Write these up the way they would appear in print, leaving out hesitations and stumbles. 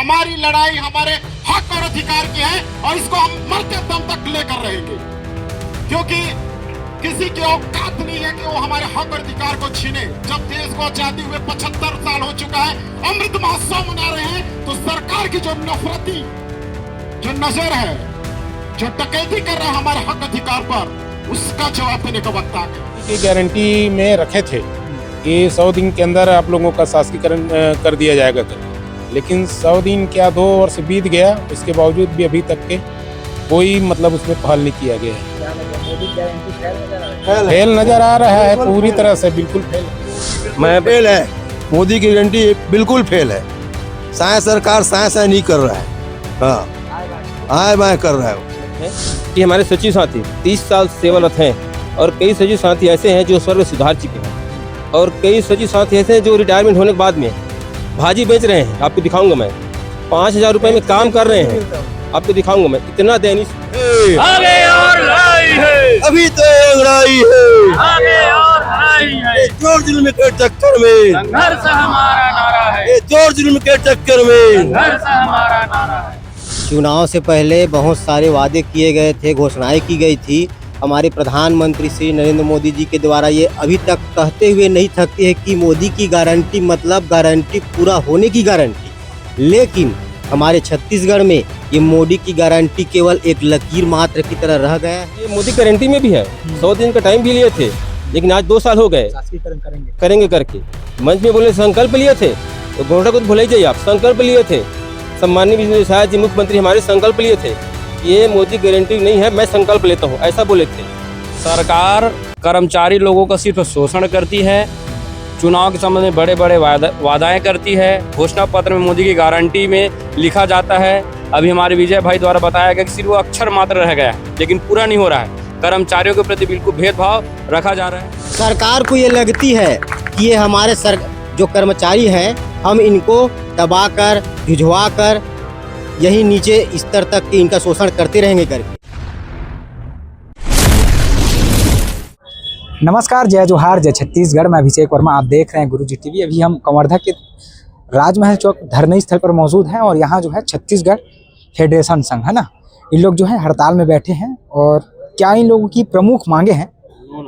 हमारी लड़ाई हमारे हक और अधिकार की है और इसको हम मरते दम तक लेकर रहेंगे, क्योंकि किसी की औकात नहीं है कि वो हमारे हक और अधिकार को छीने। जब देश को आजादी हुए 75 साल हो चुका है, अमृत महोत्सव मना रहे हैं, तो सरकार की जो नफरती जो नजर है, जो डकैती कर रहा है हमारे हक अधिकार पर, उसका जवाब देने का वक्त आ गया। की गारंटी में रखे थे कि 100 दिन के अंदर आप लोगों का शासकीकरण कर दिया जाएगा करके, लेकिन 100 दिन क्या 2 वर्ष बीत गया, उसके बावजूद भी अभी तक के कोई मतलब उसमें पहल नहीं किया गया है। फेल नजर आ रहा है, पूरी तरह से बिल्कुल फेल। फेल है, मोदी की गारंटी बिल्कुल फेल है। साय सरकार साय नहीं कर रहा है, हाँ आए बाएं कर रहा है। कि हमारे सचिव साथी 30 साल सेवारत हैं और कई सचिव साथी ऐसे हैं जो स्वर्ग सुधार चुके हैं और कई सचिव साथी ऐसे हैं जो रिटायरमेंट होने के बाद में भाजी बेच रहे हैं। आपको दिखाऊंगा मैं, 5000 रुपए में काम कर रहे हैं, आपको दिखाऊंगा मैं। इतना दैनिक आगे और लड़ाई है, अभी तो लड़ाई है, आगे और लड़ाई है, जोर जुल्म के चक्कर में संघर्ष हमारा नारा है, जोर जुल्म के चक्कर में संघर्ष हमारा नारा है। चुनाव से पहले बहुत सारे वादे किए गए थे, घोषणाएं की गई थी। हमारे प्रधानमंत्री श्री नरेंद्र मोदी जी के द्वारा ये अभी तक कहते हुए नहीं थकते हैं कि मोदी की गारंटी मतलब गारंटी पूरा होने की गारंटी। लेकिन हमारे छत्तीसगढ़ में ये मोदी की गारंटी केवल एक लकीर मात्र की तरह रह गया। ये मोदी गारंटी में भी है। 100 दिन का टाइम भी लिए थे, लेकिन आज 2 साल हो गए करेंगे करके मंच में बोले संकल्प लिए थे, तो घोषणा को तो भूल ही जाइए आप। संकल्प लिए थे, सम्माननीय विजय शाह जी मुख्यमंत्री हमारे संकल्प लिए थे, ये मोदी गारंटी नहीं है, मैं संकल्प लेता हूँ, ऐसा बोले थे। सरकार कर्मचारी लोगों का सिर्फ शोषण करती है, चुनाव के संबंध में बड़े बड़े वादाएं करती है। घोषणा पत्र में मोदी की गारंटी में लिखा जाता है, अभी हमारे विजय भाई द्वारा बताया गया कि सिर्फ वो अक्षर मात्र रह गया है, लेकिन पूरा नहीं हो रहा है। कर्मचारियों के प्रति बिल्कुल भेदभाव रखा जा रहा है। सरकार को ये लगती है कि ये हमारे जो कर्मचारी हैं, हम इनको दबाकर झुझवाकर यही नीचे स्तर तक के इनका शोषण करते रहेंगे करके। नमस्कार, जय जोहार, जय छत्तीसगढ़। मैं अभिषेक वर्मा, आप देख रहे हैं गुरुजी टीवी। अभी हम कवर्धा के राजमहल चौक धरने स्थल पर मौजूद हैं और यहाँ जो है छत्तीसगढ़ फेडरेशन संघ है ना, इन लोग जो है हड़ताल में बैठे हैं और क्या इन लोगों की प्रमुख मांगे हैं,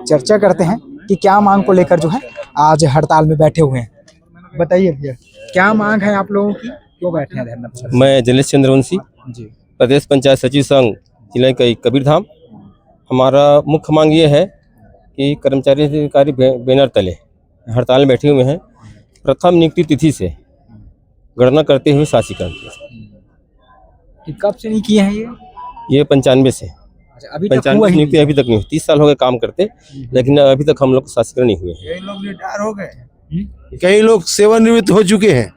चर्चा करते हैं कि क्या मांग को लेकर जो है आज हड़ताल में बैठे हुए हैं। बताइए भैया, क्या मांग है आप लोगों की, क्यों बैठे हैं धरना पर? मैं जलेश चंद्रवंशी जी, प्रदेश पंचायत सचिव संघ जिला कबीरधाम। हमारा मुख्य मांग ये है कि कर्मचारी अधिकारी बैनर तले हड़ताल में बैठे हुए हैं। प्रथम नियुक्ति तिथि से गणना करते हुए शासीकरण कब से नहीं किए हैं ये 95 से। अभी तक 95 नियुक्ति अभी तक नहीं हुई। 30 साल हो गए काम करते, लेकिन अभी तक हम लोग शासीकरण नहीं हुए हैं। कई लोग रिटायर हो गए, कई लोग सेवानिवृत्त हो चुके हैं,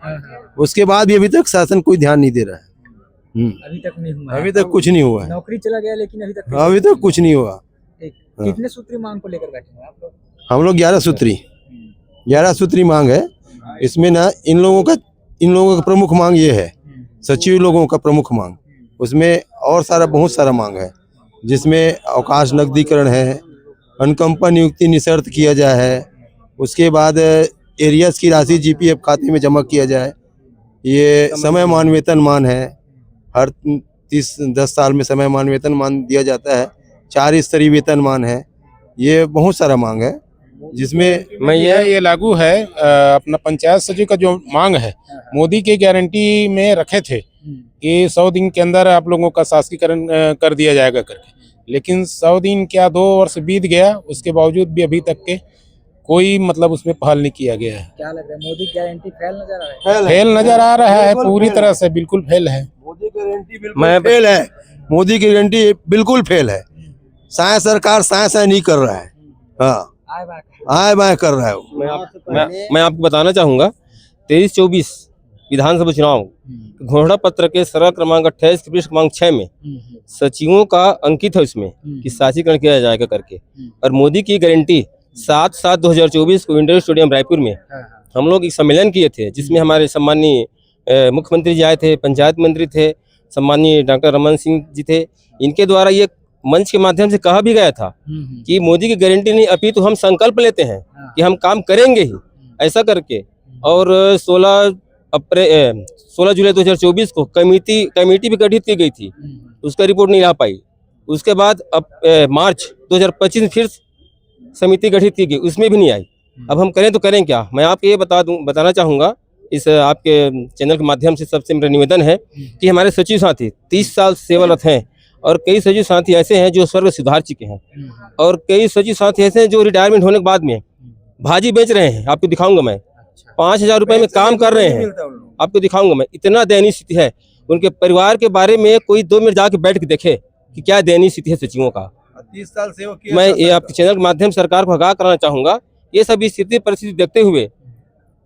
उसके बाद भी अभी तक शासन कोई ध्यान नहीं दे रहा है। अभी तक नहीं हुआ, अभी तक कुछ नहीं हुआ है। नौकरी चला गया लेकिन अभी तक कुछ नहीं हुआ। कितने सूत्री मांग को लेकर बैठे हैं आप लोग? हम लोग 11 सूत्री मांग है। इसमें ना इन लोगों का प्रमुख मांग ये है, सचिव लोगों का प्रमुख मांग, उसमें और बहुत सारा मांग है, जिसमें अवकाश नकदीकरण है, अनुकंपा नियुक्ति निशर्त किया जाए है, उसके बाद एरियर्स की राशि जीपीएफ खाते में जमा किया जाए, ये समयमान वेतनमान है, हर 10 साल में समयमान वेतनमान दिया जाता है, 4 स्तरीय वेतनमान है, ये बहुत सारा मांग है। जिसमें मैं ये लागू है अपना पंचायत सचिव का जो मांग है, मोदी की गारंटी में रखे थे कि 100 दिन के अंदर आप लोगों का शासकीकरण कर दिया जाएगा करके, लेकिन 100 दिन क्या 2 वर्ष बीत गया, उसके बावजूद भी अभी तक के कोई मतलब उसमें पहल नहीं किया गया है। क्या लग रहा है, मोदी की गारंटी फेल नजर आ रहा है? फेल नजर आ रहा है, पूरी तरह से बिल्कुल फेल है। मोदी की गारंटी बिल्कुल फेल है, मोदी की गारंटी बिल्कुल फेल है। साय सरकार साय नहीं कर रहा है, हाँ आए बाएं कर रहा है। मैं आपको बताना चाहूँगा 23-24 विधानसभा चुनाव घोषणा पत्र के सरल क्रमांक 28 के पृष्ठ क्रमांक 6 में सचिवों का अंकित है उसमें कि शासीकरण किया जाएगा करके। और मोदी की गारंटी 7/7/2024 को इंडोर स्टेडियम रायपुर में हम लोग एक सम्मेलन किए थे, जिसमें हमारे सम्माननीय मुख्यमंत्री जी आए थे, पंचायत मंत्री थे, सम्माननीय डॉक्टर रमन सिंह जी थे। इनके द्वारा ये मंच के माध्यम से कहा भी गया था कि मोदी की गारंटी नहीं, अपितु हम संकल्प लेते हैं कि हम काम करेंगे ही, ऐसा करके। और 16 16 जुलाई 2024 को कमेटी भी गठित की गई थी, उसका रिपोर्ट नहीं ला पाई। उसके बाद अब मार्च 2025 में फिर समिति गठित की गई, उसमें भी नहीं आई। अब हम करें तो करें क्या? मैं आपको ये बताना चाहूँगा, इस आपके चैनल के माध्यम से सबसे मेरा निवेदन है कि हमारे सचिव साथी 30 साल सेवारत हैं और कई सचिव साथी ऐसे हैं जो स्वर्ग सुधार चुके हैं और कई सचिव साथी ऐसे हैं जो रिटायरमेंट होने के बाद में भाजी बेच रहे हैं। आपको दिखाऊंगा मैं, 5,000 रुपए में काम कर रहे हैं, आपको दिखाऊंगा मैं। इतना दयनीय स्थिति है। उनके परिवार के बारे में कोई 2 मिनट जाके बैठ के देखे कि क्या दयनीय स्थिति है सचिवों का। 30 साल सेवा किया। मैं ये आपके चैनल के माध्यम से सरकार को आगाह कराना चाहूंगा, ये सब स्थिति परिस्थिति देखते हुए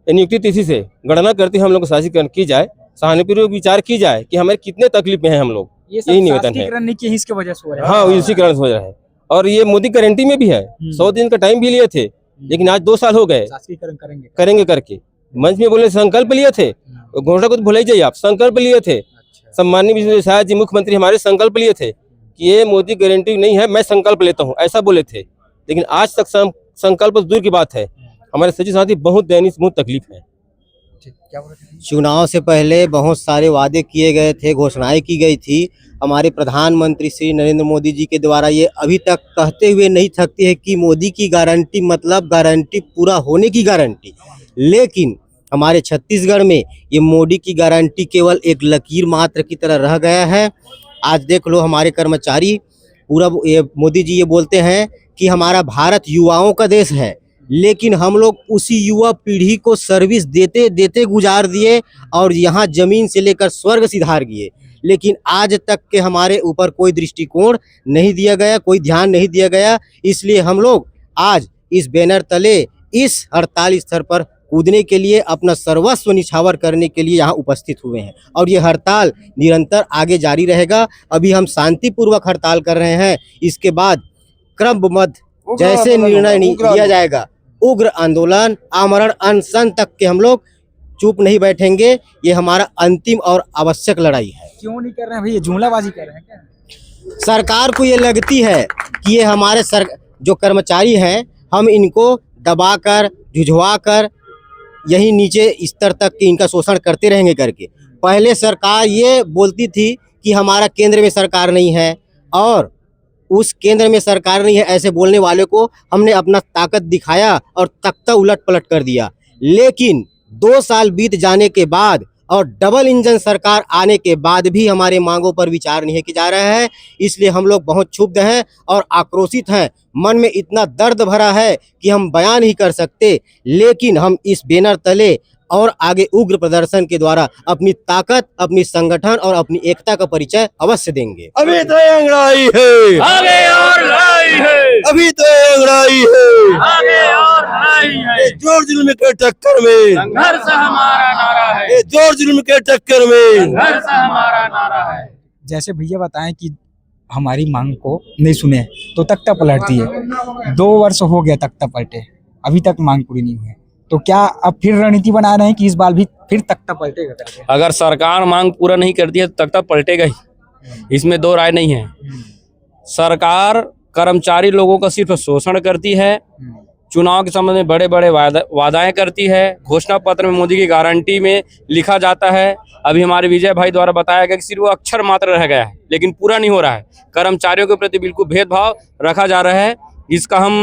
नियुक्ति तिथि से गणना करते हम लोग को शासीकरण की जाए, सहानुभूतिपूर्वक विचार की जाए कि हमें कितने तकलीफ में हैं हम लोग। यही निवेदन है। इसके वजह से हो रहा है। हाँ, इसी कारण हो रहा है। और ये मोदी गारंटी में भी है, 100 दिन का टाइम भी लिए थे, लेकिन आज 2 साल हो गए। करेंगे करके मंच में बोले संकल्प लिए थे, घोषणा को तो भूल ही जाइए आप, संकल्प लिए थे। सम्माननीय विष्णु शाह जी मुख्यमंत्री हमारे संकल्प लिए थे कि ये मोदी गारंटी नहीं है, मैं संकल्प लेता हूँ, ऐसा बोले थे। लेकिन आज तक संकल्प दूर की बात है, हमारे सचिव साथी बहुत दयनीय, बहुत तकलीफ है। चुनाव से पहले बहुत सारे वादे किए गए थे, घोषणाएं की गई थी। हमारे प्रधानमंत्री श्री नरेंद्र मोदी जी के द्वारा ये अभी तक कहते हुए नहीं थकते हैं कि मोदी की गारंटी मतलब गारंटी पूरा होने की गारंटी। लेकिन हमारे छत्तीसगढ़ में ये मोदी की गारंटी केवल एक लकीर मात्र की तरह रह गया है। आज देख लो, हमारे कर्मचारी पूरा ये मोदी जी ये बोलते हैं कि हमारा भारत युवाओं का देश है, लेकिन हम लोग उसी युवा पीढ़ी को सर्विस देते देते गुजार दिए और यहाँ जमीन से लेकर स्वर्ग सिधार दिए। लेकिन आज तक के हमारे ऊपर कोई दृष्टिकोण नहीं दिया गया, कोई ध्यान नहीं दिया गया। इसलिए हम लोग आज इस बैनर तले इस हड़ताल स्तर पर कूदने के लिए, अपना सर्वस्व निछावर करने के लिए यहाँ उपस्थित हुए हैं और ये हड़ताल निरंतर आगे जारी रहेगा। अभी हम शांतिपूर्वक हड़ताल कर रहे हैं, इसके बाद क्रमबद्ध जैसे निर्णय लिया जाएगा, उग्र आंदोलन, आमरण अनशन तक के हम लोग चुप नहीं बैठेंगे। ये हमारा अंतिम और आवश्यक लड़ाई है। क्यों नहीं कर रहे हैं भैया, जुमलाबाजी कर रहे हैं क्या? सरकार को ये लगती है कि ये हमारे जो कर्मचारी हैं, हम इनको दबाकर झुझवाकर यही नीचे स्तर तक कि इनका शोषण करते रहेंगे करके। पहले सरकार ये बोलती थी कि हमारा केंद्र में सरकार नहीं है और उस केंद्र में सरकार नहीं है, ऐसे बोलने वाले को हमने अपना ताकत दिखाया और तख्ता उलट पलट कर दिया। लेकिन 2 साल बीत जाने के बाद और डबल इंजन सरकार आने के बाद भी हमारे मांगों पर विचार नहीं किया जा रहा है। इसलिए हम लोग बहुत क्षुब्ध हैं और आक्रोशित हैं। मन में इतना दर्द भरा है कि हम बयान नहीं कर सकते। लेकिन हम इस बैनर तले और आगे उग्र प्रदर्शन के द्वारा अपनी ताकत, अपनी संगठन और अपनी एकता का परिचय अवश्य देंगे। अभी तो अंगड़ाई है, आगे और लड़ाई है, अभी तो अंगड़ाई है, आगे और लड़ाई है। जोर जुल्म के टक्कर में, संघर्ष हमारा नारा है, जोर जुल्म के टक्कर में। संघर्ष हमारा नारा है। जैसे भैया बताएं कि हमारी मांग को नहीं सुने तो तख्ता पलट दिए। 2 वर्ष हो गया तख्ता पलटे, अभी तक मांग पूरी नहीं हुई। तो क्या अब फिर रणनीति बना रहे हैं कि इस बार भी फिर तख्ता पलटेगा करके? अगर सरकार मांग पूरा नहीं करती है तो तख्ता पलटेगा ही, इसमें 2 राय नहीं है। सरकार कर्मचारी लोगों का सिर्फ शोषण करती है, चुनाव के संबंध में बड़े बड़े वादाएं करती है। घोषणा पत्र में मोदी की गारंटी में लिखा जाता है, अभी हमारे विजय भाई द्वारा बताया गया कि सिर्फ वो अक्षर मात्र रह गया है, लेकिन पूरा नहीं हो रहा है। कर्मचारियों के प्रति बिल्कुल भेदभाव रखा जा रहा है, इसका हम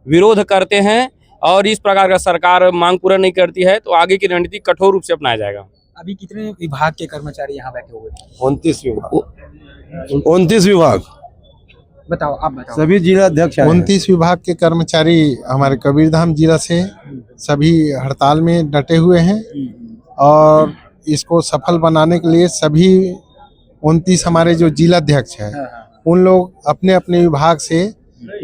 विरोध करते हैं। और इस प्रकार का सरकार मांग पूरा नहीं करती है तो आगे की रणनीति कठोर रूप से अपनाया जाएगा। अभी कितने विभाग के कर्मचारी यहाँ बैठे हुए हैं? 29 विभाग, 29 विभाग, बताओ, आप बताओ। सभी जिला अध्यक्ष 29 विभाग के कर्मचारी हमारे कबीरधाम जिला से सभी हड़ताल में डटे हुए हैं और इसको सफल बनाने के लिए सभी 29 हमारे जो जिला अध्यक्ष हैं उन लोग अपने अपने विभाग से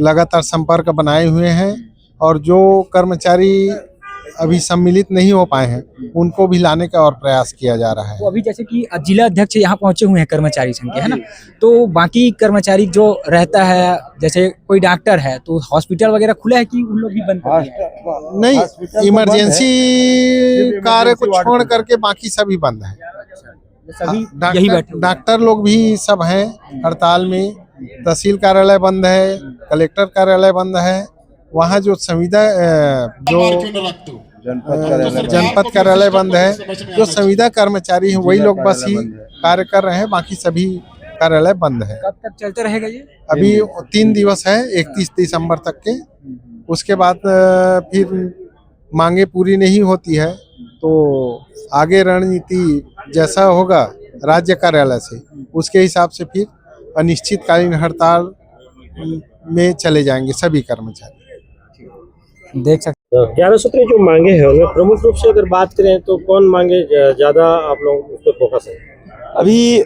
लगातार संपर्क बनाए हुए हैं और जो कर्मचारी अभी सम्मिलित नहीं हो पाए हैं उनको भी लाने का और प्रयास किया जा रहा है। तो अभी जैसे कि जिला अध्यक्ष यहाँ पहुंचे हुए हैं कर्मचारी संघ के, है ना, तो बाकी कर्मचारी जो रहता है, जैसे कोई डॉक्टर है तो हॉस्पिटल वगैरह खुला है कि उन लोग भी बंद कर दिया है? नहीं, इमरजेंसी कार्य को छोड़ करके बाकी सभी बंद है। सभी यही बैठे डॉक्टर लोग भी सब हैं हड़ताल में। तहसील कार्यालय बंद है, कलेक्टर कार्यालय बंद है। वहाँ जो संविदा जो जनपद कार्यालय बंद है। जो संविदा कर्मचारी हैं वही लोग बस ही कार्य कर रहे हैं, बाकी सभी कार्यालय बंद है। कब तक चलते रहेगा ये? अभी 3 दिवस है, 31 दिसंबर तक के। उसके बाद फिर मांगे पूरी नहीं होती है तो आगे रणनीति जैसा होगा राज्य कार्यालय से, उसके हिसाब से फिर अनिश्चितकालीन हड़ताल में चले जाएंगे सभी कर्मचारी। देख सकते 11 सूत्री जो मांगे हैं उनमें प्रमुख रूप से अगर बात करें तो कौन मांगे ज्यादा आप लोग उस पर फोकस है? अभी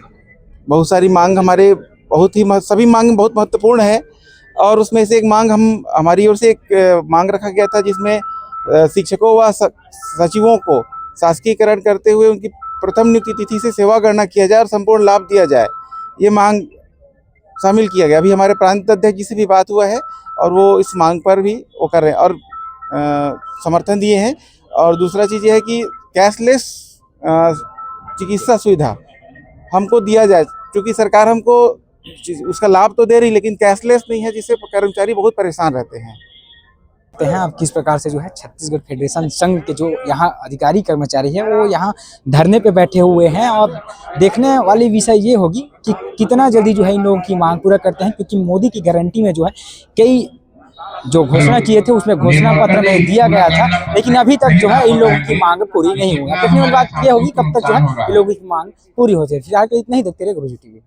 बहुत सारी मांग हमारे सभी मांग बहुत महत्वपूर्ण है और उसमें से एक मांग हमारी ओर से एक मांग रखा गया था जिसमें शिक्षकों व सचिवों को शासकीयकरण करते हुए उनकी प्रथम नियुक्ति तिथि से सेवा गणना किया जाए और संपूर्ण लाभ दिया जाए, ये मांग शामिल किया गया। अभी हमारे प्रांत अध्यक्ष जी से भी बात हुआ है और वो इस मांग पर भी वो कर रहे हैं और समर्थन दिए हैं। और दूसरा चीज़ ये है कि कैशलेस चिकित्सा सुविधा हमको दिया जाए, क्योंकि सरकार हमको उसका लाभ तो दे रही लेकिन कैशलेस नहीं है, जिससे कर्मचारी बहुत परेशान रहते हैं। आप किस प्रकार से जो है छत्तीसगढ़ फेडरेशन संघ के जो यहाँ अधिकारी कर्मचारी हैं वो यहाँ धरने पे बैठे हुए हैं और देखने वाली विषय ये होगी कि कितना जल्दी जो है इन लोगों की मांग पूरा करते हैं, क्योंकि मोदी की गारंटी में जो है कई जो घोषणा किए थे उसमें घोषणा पत्र में दिया गया था, लेकिन अभी तक जो है इन लोगों की मांग पूरी नहीं हुई है। तो बात ये होगी कब तक जो है इन लोगों की मांग पूरी हो जाए। फिलहाल इतना ही, देखते रहे गुरुजी टीवी।